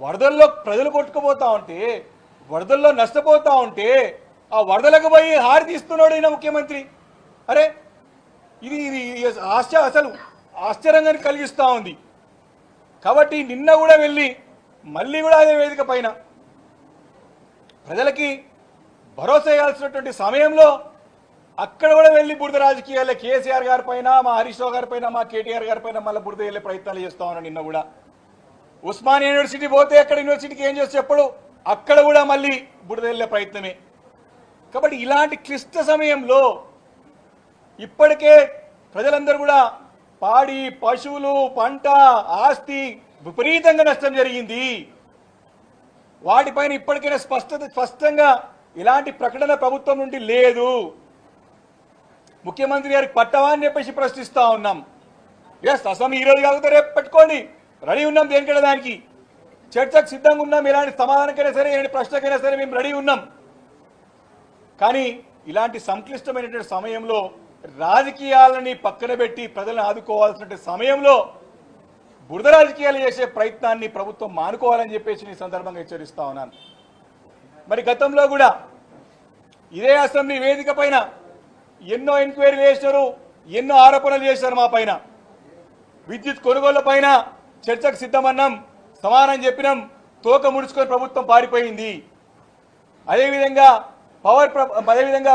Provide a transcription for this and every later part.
వరదల్లో ప్రజలు కొట్టుకుపోతా ఉంటే, వరదల్లో నష్టపోతా ఉంటే ఆ వరదలకు పోయి హారి తీస్తున్నాడు ఈయన ముఖ్యమంత్రి. అరే ఇది ఇది అసలు ఆశ్చర్యంగా కలిగిస్తూ ఉంది. కాబట్టి నిన్న కూడా వెళ్ళి మళ్ళీ కూడా అదే వేదిక పైన ప్రజలకి భరోసా ఇవ్వాల్సినటువంటి సమయంలో అక్కడ కూడా వెళ్ళి బురద రాజకీయాలే కేసీఆర్ గారి పైన, మా హరీష్ రావు గారి పైన, మా కేటీఆర్ గారి పైన మళ్ళీ బురద వెళ్ళే ప్రయత్నాలు చేస్తా ఉన్నాను. నిన్న కూడా ఉస్మానియా యూనివర్సిటీ పోతే అక్కడ యూనివర్సిటీకి ఏం చేస్తే చెప్పడు, అక్కడ కూడా మళ్ళీ బురద వెళ్ళే ప్రయత్నమే. కాబట్టి ఇలాంటి క్లిష్ట సమయంలో ఇప్పటికే ప్రజలందరూ కూడా పాడి, పశువులు, పంట, ఆస్తి విపరీతంగా నష్టం జరిగింది. వాటిపైన ఇప్పటికైనా స్పష్టంగా ఇలాంటి ప్రకటన ప్రభుత్వం నుండి లేదు. ముఖ్యమంత్రి గారికి పట్టవా అని చెప్పేసి ప్రశ్నిస్తా ఉన్నాం. ఎస్, అసలు ఈరోజు కాకపోతే రేపు పెట్టుకోండి, రెడీ ఉన్నాం. దేనికైనా దానికి చర్చకు సిద్ధంగా ఉన్నాం. ఎలాంటి సమాధానకైనా సరే, ఎలాంటి ప్రశ్నకైనా సరే మేము రెడీ ఉన్నాం. కానీ ఇలాంటి సంక్లిష్టమైనటువంటి సమయంలో రాజకీయాలని పక్కన పెట్టి ప్రజలను ఆదుకోవాల్సిన సమయంలో బురద రాజకీయాలు చేసే ప్రయత్నాన్ని ప్రభుత్వం మానుకోవాలని చెప్పేసి ఈ సందర్భంగా హెచ్చరిస్తా ఉన్నాను. మరి గతంలో కూడా ఇదే అసెంబ్లీ వేదిక పైన ఎన్నో ఎంక్వైరీలు చేశారు, ఎన్నో ఆరోపణలు చేశారు మా పైన. విద్యుత్ కొనుగోళ్ల పైన చర్చకు సిద్ధమన్నాం, సమానం చెప్పినాం, తోక ముడుచుకొని ప్రభుత్వం పారిపోయింది. అదేవిధంగా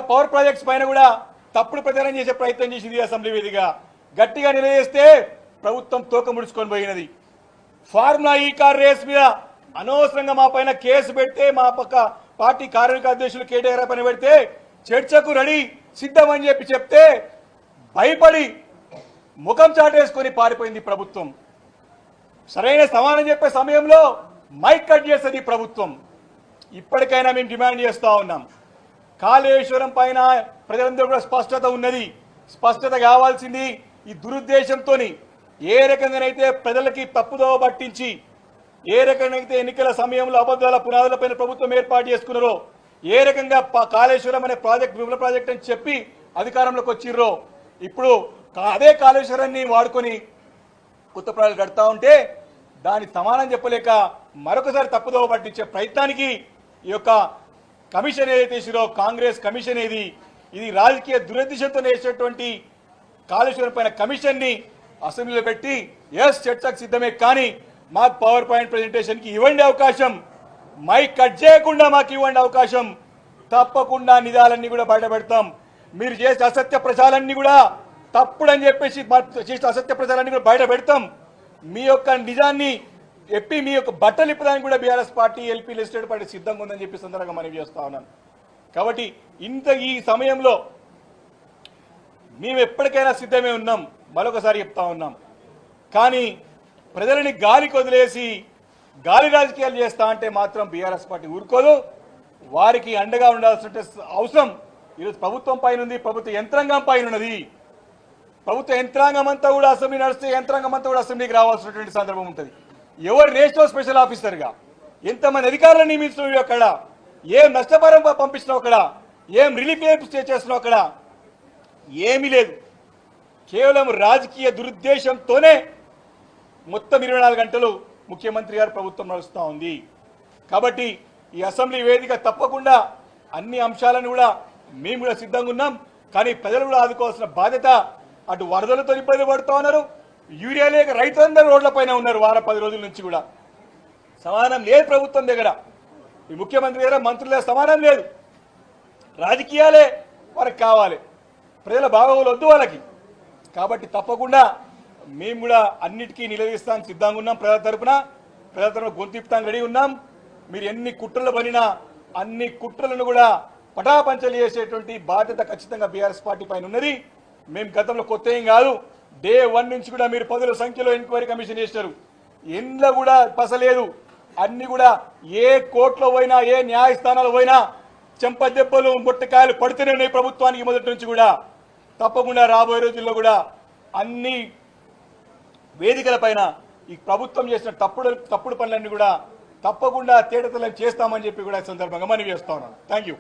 పవర్ ప్రాజెక్ట్స్ పైన కూడా తప్పుడు ప్రచారం చేసే ప్రయత్నం చేసింది అసెంబ్లీ వేదికగా. గట్టిగా నిలదీస్తే ప్రభుత్వం తోక ముడుచుకొని పోయినది. ఫార్ములా ఈ కార్ రేస్ మీద అనవసరంగా మా పైన కేసు పెడితే, మా పక్క పార్టీ కార్మిక అధ్యక్షులు కేటీఆర్ పైన పెడితే చర్చకు రెడీ సిద్ధమని చెప్తే భయపడి ముఖం చాటేసుకొని పారిపోయింది ప్రభుత్వం. సరైన సమాధానం చెప్పే సమయంలో మైక్ కట్ చేస్తుంది ప్రభుత్వం. ఇప్పటికైనా మేము డిమాండ్ చేస్తూ ఉన్నాం, కాళేశ్వరం పైన ప్రజలందరూ కూడా స్పష్టత ఉన్నది. స్పష్టత కావాల్సింది. ఈ దురుద్దేశంతో ఏ రకంగానైతే ప్రజలకి తప్పుదోవ పట్టించి, ఏ రకంగానైతే ఎన్నికల సమయంలో అబద్ధాల పునాదులపైన ప్రభుత్వం ఏర్పాటు చేసుకున్నారో, ఏ రకంగా కాళేశ్వరం అనే ప్రాజెక్ట్ విఫల ప్రాజెక్ట్ అని చెప్పి అధికారంలోకి వచ్చిర్రో, ఇప్పుడు అదే కాళేశ్వరాన్ని వాడుకొని కొత్త ప్రాజెక్టు కడతా ఉంటే దాని సమానం చెప్పలేక మరొకసారి తప్పుదోవ పట్టించే ప్రయత్నానికి ఈ యొక్క కమిషన్ ఏదైతే ఇచ్చిరో, కాంగ్రెస్ కమిషన్ ఇది రాజకీయ దురుద్దేశంతో వేసేటువంటి కాళేశ్వరం పైన కమిషన్ని అసెంబ్లీలో పెట్టి ఎస్ చర్చకు సిద్ధమే, కానీ మాకు పవర్ పాయింట్ ప్రెజెంటేషన్కి ఇవ్వండి అవకాశం, మైక్ కట్ చేయకుండా మాకు ఇవ్వండి అవకాశం. తప్పకుండా నిజాలన్నీ కూడా బయట పెడతాం. మీరు చేసే అసత్య ప్రచారాలన్నీ కూడా తప్పుడని చెప్పేసి చేసిన అసత్య ప్రచారాన్ని కూడా బయట పెడతాం. మీ యొక్క నిజాన్ని చెప్పి మీ యొక్క బట్టలు ఇప్పడానికి కూడా BRS party, LP legislative party సిద్ధంగా ఉందని చెప్పి సందర్భంగా మనవి చేస్తా ఉన్నాను. కాబట్టి ఈ సమయంలో మేము ఎప్పటికైనా సిద్ధమే ఉన్నాం, మరొకసారి చెప్తా ఉన్నాం. కానీ ప్రజలని గాలికి వదిలేసి గాలి రాజకీయాలు చేస్తా అంటే మాత్రం బీఆర్ఎస్ పార్టీ ఊరుకోదు. వారికి అండగా ఉండాల్సిన అవసరం ఈరోజు ప్రభుత్వం పైన ఉంది, ప్రభుత్వ యంత్రాంగం పైన ఉన్నది. ప్రభుత్వ యంత్రాంగం అంతా కూడా అసెంబ్లీ నడిస్తే యంత్రాంగం అంతా కూడా అసెంబ్లీకి రావాల్సినటువంటి సందర్భం ఉంటుంది. ఎవరు నేషనల్ స్పెషల్ ఆఫీసర్గా ఎంతమంది అధికారులను నియమిస్తున్నావు, అక్కడ ఏం నష్టపరం పంపించినావు, అక్కడ ఏం రిలీఫ్ చేస్తున్నావు, అక్కడ ఏమీ లేదు. కేవలం రాజకీయ దురుద్దేశంతోనే మొత్తం 24 గంటలు ముఖ్యమంత్రి గారు ప్రభుత్వం నడుస్తూ ఉంది. కాబట్టి ఈ అసెంబ్లీ వేదిక తప్పకుండా అన్ని అంశాలను కూడా మేము కూడా సిద్ధంగా ఉన్నాం. కానీ ప్రజలు కూడా ఆదుకోవాల్సిన బాధ్యత. అటు వరదలతో ఇబ్బంది పడుతూ ఉన్నారు, యూరియా లేక రైతులందరూ రోడ్లపైన ఉన్నారు. 10 రోజుల నుంచి కూడా సమాధానం లేదు ప్రభుత్వం దగ్గర, ఈ ముఖ్యమంత్రి దగ్గర, మంత్రుల దగ్గర సమాధానం లేదు. రాజకీయాలే వారికి కావాలి, ప్రజల బాగోగులు వద్దు వాళ్ళకి. కాబట్టి తప్పకుండా మేము కూడా అన్నిటికీ నిలదీస్తానికి సిద్ధంగా ఉన్నాం. ప్రజల తరపున గొంతిప్తానికి రెడీ ఉన్నాం. మీరు ఎన్ని కుట్రలు పనినా అన్ని కుట్రలను కూడా పటాపంచలు చేసేటువంటి బాధ్యత ఖచ్చితంగా బీఆర్ఎస్ పార్టీ పైన ఉన్నది. మేము గతంలో కొత్త ఏం కాదు, డే 1 నుంచి కూడా మీరు 10ల సంఖ్యలో ఎంక్వైరీ కమిషన్ చేశారు. ఎండ్ల కూడా పసలేదు. అన్ని కూడా ఏ కోర్టులో పోయినా, ఏ న్యాయస్థానాలు పోయినా చెంపదెబ్బలు, మొట్టకాయలు పడుతూనే ఉన్నాయి ప్రభుత్వానికి మొదటి నుంచి కూడా. తప్పకుండా రాబోయే రోజుల్లో కూడా అన్ని వేదికల పైన ఈ ప్రభుత్వం చేసిన తప్పుడు పనులన్నీ కూడా తప్పకుండా తేటతెల్లం చేస్తామని చెప్పి కూడా ఈ సందర్భంగా మనవి చేస్తా ఉన్నాను. Thank you.